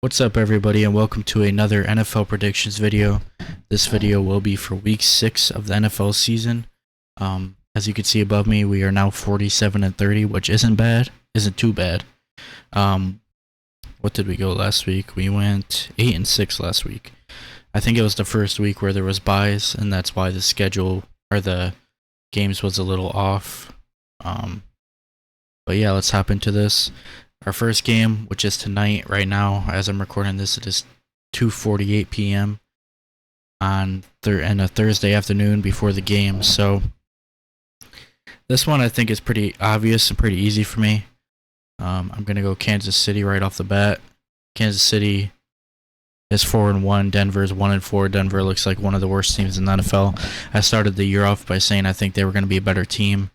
What's up, everybody, and welcome to another NFL predictions video. This video will be for week 6 of the NFL season. As you can see above me, we are now 47-30, which isn't too bad. What did we go last week? We went 8-6 last week. I think it was the first week where there was buys, and that's why the schedule or the games was a little off. But yeah, let's hop into this. Our first game, which is tonight, right now, as I'm recording this, it is 2:48 p.m. on a Thursday afternoon before the game. So this one I think is pretty obvious and pretty easy for me. I'm gonna go Kansas City right off the bat. Kansas City is 4-1. Denver's 1-4. Denver looks like one of the worst teams in the NFL. I started the year off by saying I think they were going to be a better team,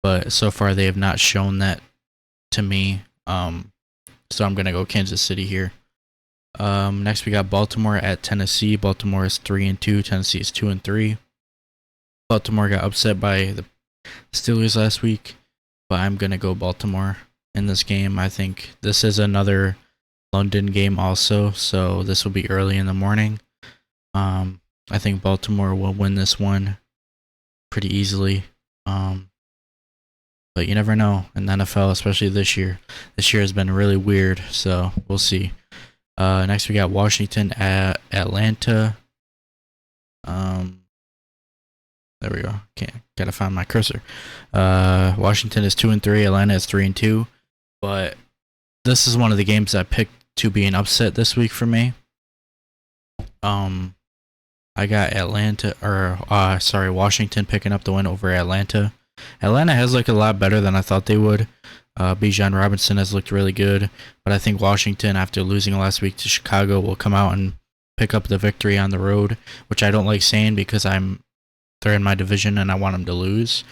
but so far they have not shown that to me. So I'm gonna go Kansas City here. Next we got Baltimore at Tennessee. Baltimore is 3-2. Tennessee is 2-3. Baltimore got upset by the Steelers last week, but I'm gonna go Baltimore in this game. I think this is another London game also, so this will be early in the morning. I think Baltimore will win this one pretty easily. But you never know in the NFL, especially this year. This year has been really weird, so we'll see. Next, we got Washington at Atlanta. There we go. Gotta find my cursor. Washington is 2-3. Atlanta is 3-2. But this is one of the games I picked to be an upset this week for me. I got Washington picking up the win over Atlanta. Atlanta has looked a lot better than I thought they would. Bijan Robinson has looked really good, but I think Washington, after losing last week to Chicago, will come out and pick up the victory on the road, which I don't like saying because they're in my division and I want them to lose.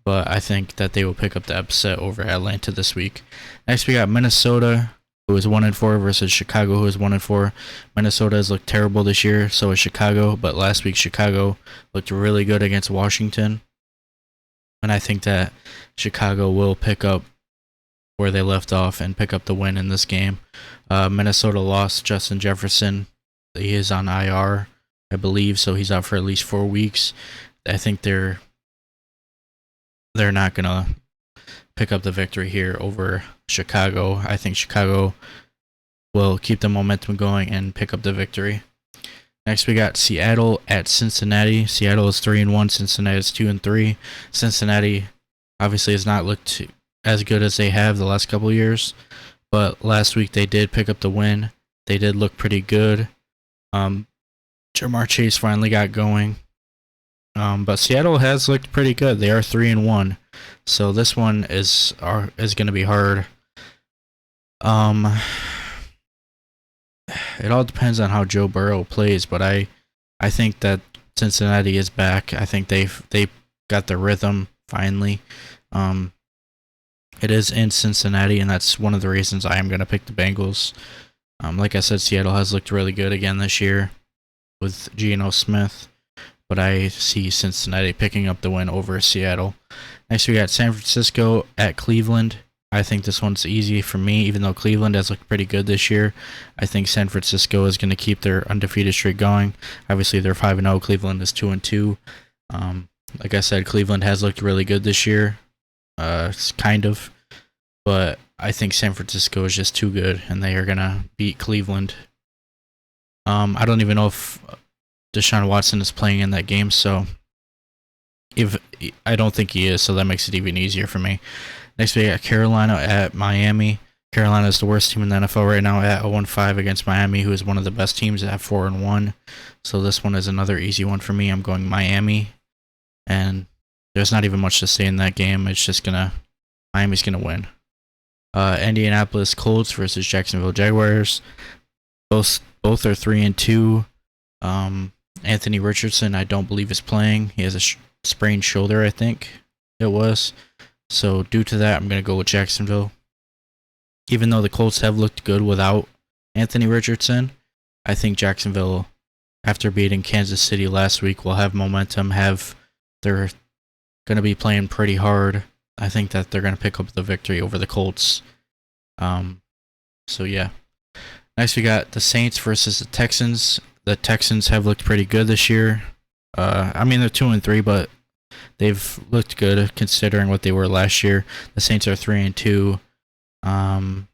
But I think that they will pick up the upset over Atlanta this week. Next, we got Minnesota, who is 1-4, versus Chicago, who is 1-4. Minnesota has looked terrible this year, so is Chicago, but last week Chicago looked really good against Washington. And I think that Chicago will pick up where they left off and pick up the win in this game. Minnesota lost Justin Jefferson. He is on IR, I believe, so he's out for at least 4 weeks. I think they're not going to pick up the victory here over Chicago. I think Chicago will keep the momentum going and pick up the victory. Next, we got Seattle at Cincinnati. Seattle is 3-1. Cincinnati is 2-3. Cincinnati obviously has not looked as good as they have the last couple of years, but last week they did pick up the win. They did look pretty good. Jamar Chase finally got going. But Seattle has looked pretty good. They are 3-1, so this one is going to be hard. It all depends on how Joe Burrow plays, but I think that Cincinnati is back. I think they got the rhythm finally. It is in Cincinnati, and that's one of the reasons I am going to pick the Bengals. Like I said, Seattle has looked really good again this year with Geno Smith, but I see Cincinnati picking up the win over Seattle. Next, we got San Francisco at Cleveland. I think this one's easy for me, even though Cleveland has looked pretty good this year. I think San Francisco is going to keep their undefeated streak going. Obviously, they're 5-0. Cleveland is 2-2. Like I said, Cleveland has looked really good this year, kind of. But I think San Francisco is just too good, and they are going to beat Cleveland. I don't even know if Deshaun Watson is playing in that game, so I don't think he is, so that makes it even easier for me. Next, we got Carolina at Miami. Carolina is the worst team in the NFL right now at 0-5 against Miami, who is one of the best teams at 4-1. So this one is another easy one for me. I'm going Miami, and there's not even much to say in that game. It's just Miami's gonna win. Indianapolis Colts versus Jacksonville Jaguars. Both are 3-2. Anthony Richardson, I don't believe, is playing. He has a sprained shoulder, I think it was. So due to that, I'm going to go with Jacksonville. Even though the Colts have looked good without Anthony Richardson, I think Jacksonville, after beating Kansas City last week, will have momentum. They're going to be playing pretty hard. I think that they're going to pick up the victory over the Colts. So yeah. Next, we got the Saints versus the Texans. The Texans have looked pretty good this year. I mean, they're 2-3, but they've looked good considering what they were last year. The Saints are 3-2. I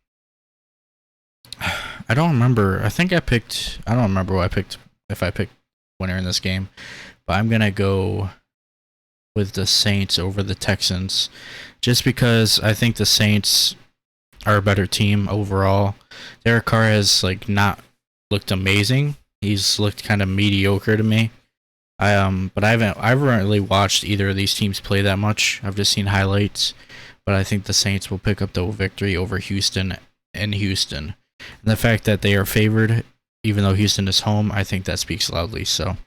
don't remember. I don't remember what I picked, if I picked winner in this game, but I'm gonna go with the Saints over the Texans, just because I think the Saints are a better team overall. Derek Carr has not looked amazing. He's looked kind of mediocre to me. But I haven't really watched either of these teams play that much. I've just seen highlights. But I think the Saints will pick up the victory over Houston and Houston. And the fact that they are favored, even though Houston is home, I think that speaks loudly. So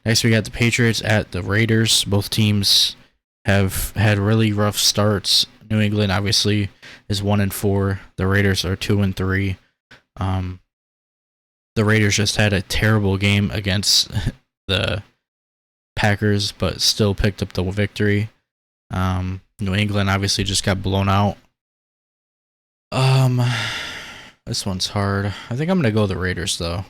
next we got the Patriots at the Raiders. Both teams have had really rough starts. New England obviously is 1-4. The Raiders are 2-3. The Raiders just had a terrible game against the Packers, but still picked up the victory. New England obviously just got blown out. This one's hard. I think I'm gonna go the Raiders though,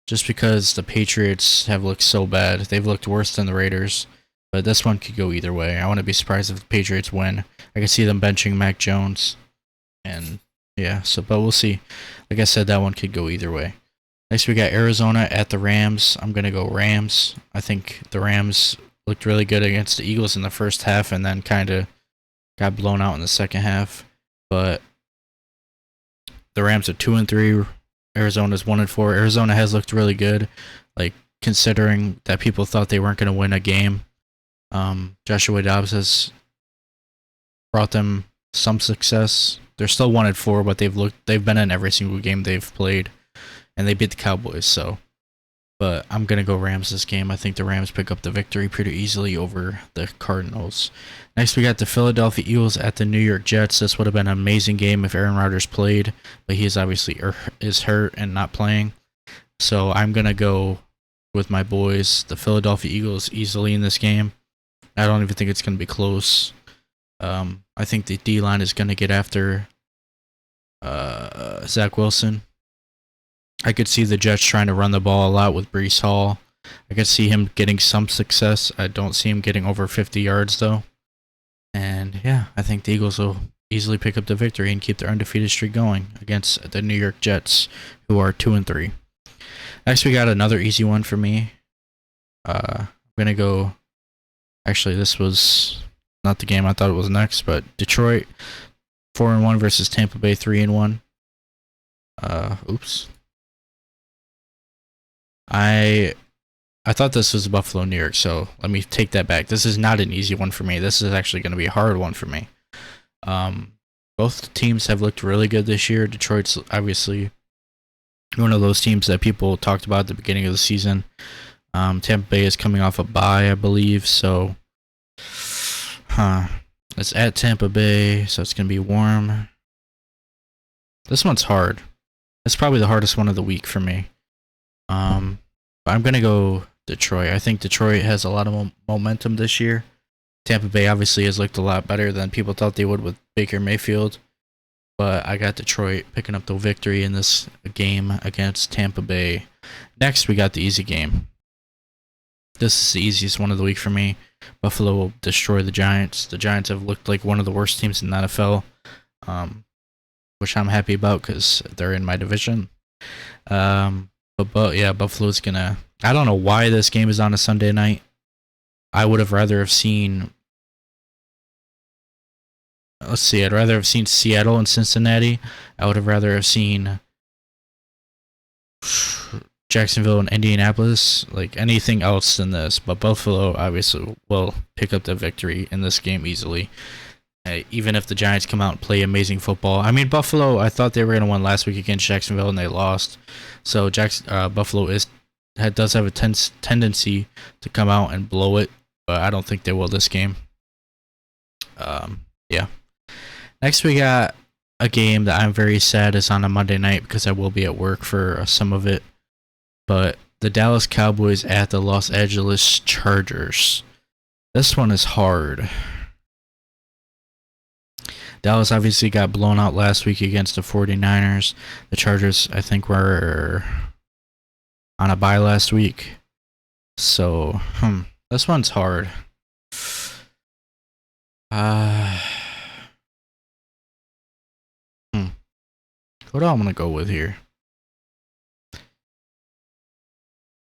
just because the Patriots have looked so bad. They've looked worse than the Raiders, but this one could go either way. I wouldn't be surprised if the Patriots win. I can see them benching Mac Jones, and yeah. But we'll see. Like I said, that one could go either way. Next, we got Arizona at the Rams. I'm going to go Rams. I think the Rams looked really good against the Eagles in the first half and then kind of got blown out in the second half. But the Rams are 2-3. Arizona's 1-4. Arizona has looked really good, considering that people thought they weren't going to win a game. Joshua Dobbs has brought them some success. They're still 1-4, but they've been in every single game they've played. And they beat the Cowboys, but I'm going to go Rams this game. I think the Rams pick up the victory pretty easily over the Cardinals. Next, we got the Philadelphia Eagles at the New York Jets. This would have been an amazing game if Aaron Rodgers played, but he is obviously is hurt and not playing. So I'm going to go with my boys, the Philadelphia Eagles, easily in this game. I don't even think it's going to be close. I think the D-line is going to get after Zach Wilson. I could see the Jets trying to run the ball a lot with Breece Hall. I could see him getting some success. I don't see him getting over 50 yards, though. And, yeah, I think the Eagles will easily pick up the victory and keep their undefeated streak going against the New York Jets, who are 2-3. Next, we got another easy one for me. I'm going to go... Actually, this was not the game I thought it was next, but Detroit 4-1 versus Tampa Bay 3-1. Oops. I thought this was Buffalo, New York, so let me take that back. This is not an easy one for me. This is actually going to be a hard one for me. Both teams have looked really good this year. Detroit's obviously one of those teams that people talked about at the beginning of the season. Tampa Bay is coming off a bye, I believe, so it's at Tampa Bay, so it's going to be warm. This one's hard. It's probably the hardest one of the week for me. But I'm going to go Detroit. I think Detroit has a lot of momentum this year. Tampa Bay obviously has looked a lot better than people thought they would with Baker Mayfield. But I got Detroit picking up the victory in this game against Tampa Bay. Next, we got the easy game. This is the easiest one of the week for me. Buffalo will destroy the Giants. The Giants have looked like one of the worst teams in the NFL, which I'm happy about because they're in my division. But yeah, Buffalo's gonna... I don't know why this game is on a Sunday night. I would have rather have seen... Let's see, I'd rather have seen Seattle and Cincinnati. I would have rather have seen Jacksonville and Indianapolis. Anything else than this. But Buffalo obviously will pick up the victory in this game easily. Even if the Giants come out and play amazing football. I mean, Buffalo, I thought they were going to win last week against Jacksonville, and they lost. So Buffalo does have a tendency to come out and blow it, but I don't think they will this game. Yeah. Next, we got a game that I'm very sad is on a Monday night because I will be at work for some of it. But the Dallas Cowboys at the Los Angeles Chargers. This one is hard. Dallas obviously got blown out last week against the 49ers. The Chargers, I think, were on a bye last week. So, this one's hard. What I'm gonna go with here?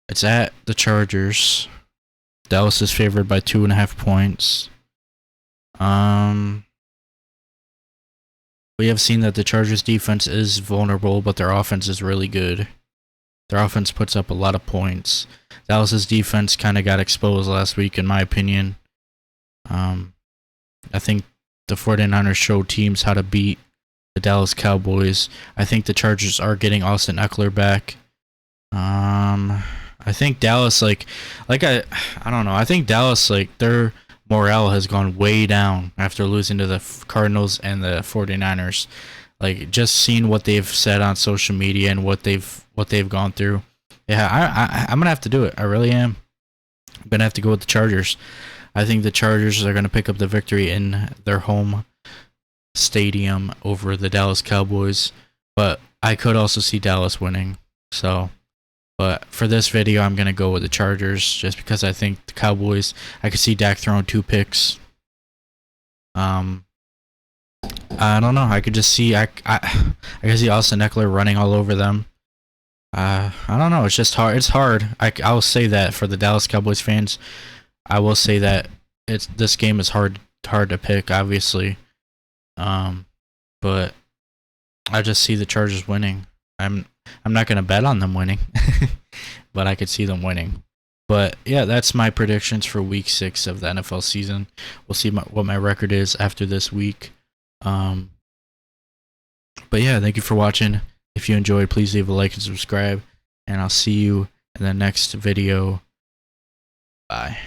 It's at the Chargers. Dallas is favored by 2.5 points. We have seen that the Chargers defense is vulnerable, but their offense is really good. Their offense puts up a lot of points. Dallas's defense kind of got exposed last week, in my opinion. I think the 49ers showed teams how to beat the Dallas Cowboys. I think the Chargers are getting Austin Eckler back. I think Dallas, I don't know. I think Dallas, their morale has gone way down after losing to the Cardinals and the 49ers. Just seeing what they've said on social media and what they've gone through. Yeah, I'm gonna have to do it. I really am. I'm gonna have to go with the Chargers. I think the Chargers are gonna pick up the victory in their home stadium over the Dallas Cowboys, but I could also see Dallas winning. So, but for this video, I'm gonna go with the Chargers just because I think the Cowboys. I could see Dak throwing 2 picks. I don't know. I could just see I could see Austin Eckler running all over them. I don't know. It's just hard. It's hard. I'll say that for the Dallas Cowboys fans. I will say that this game is hard to pick, obviously. But I just see the Chargers winning. I'm not gonna bet on them winning, but I could see them winning. But yeah, that's my predictions for Week 6 of the NFL season. We'll see what my record is after this week. But yeah, thank you for watching. If you enjoyed, please leave a like and subscribe, and I'll see you in the next video. Bye.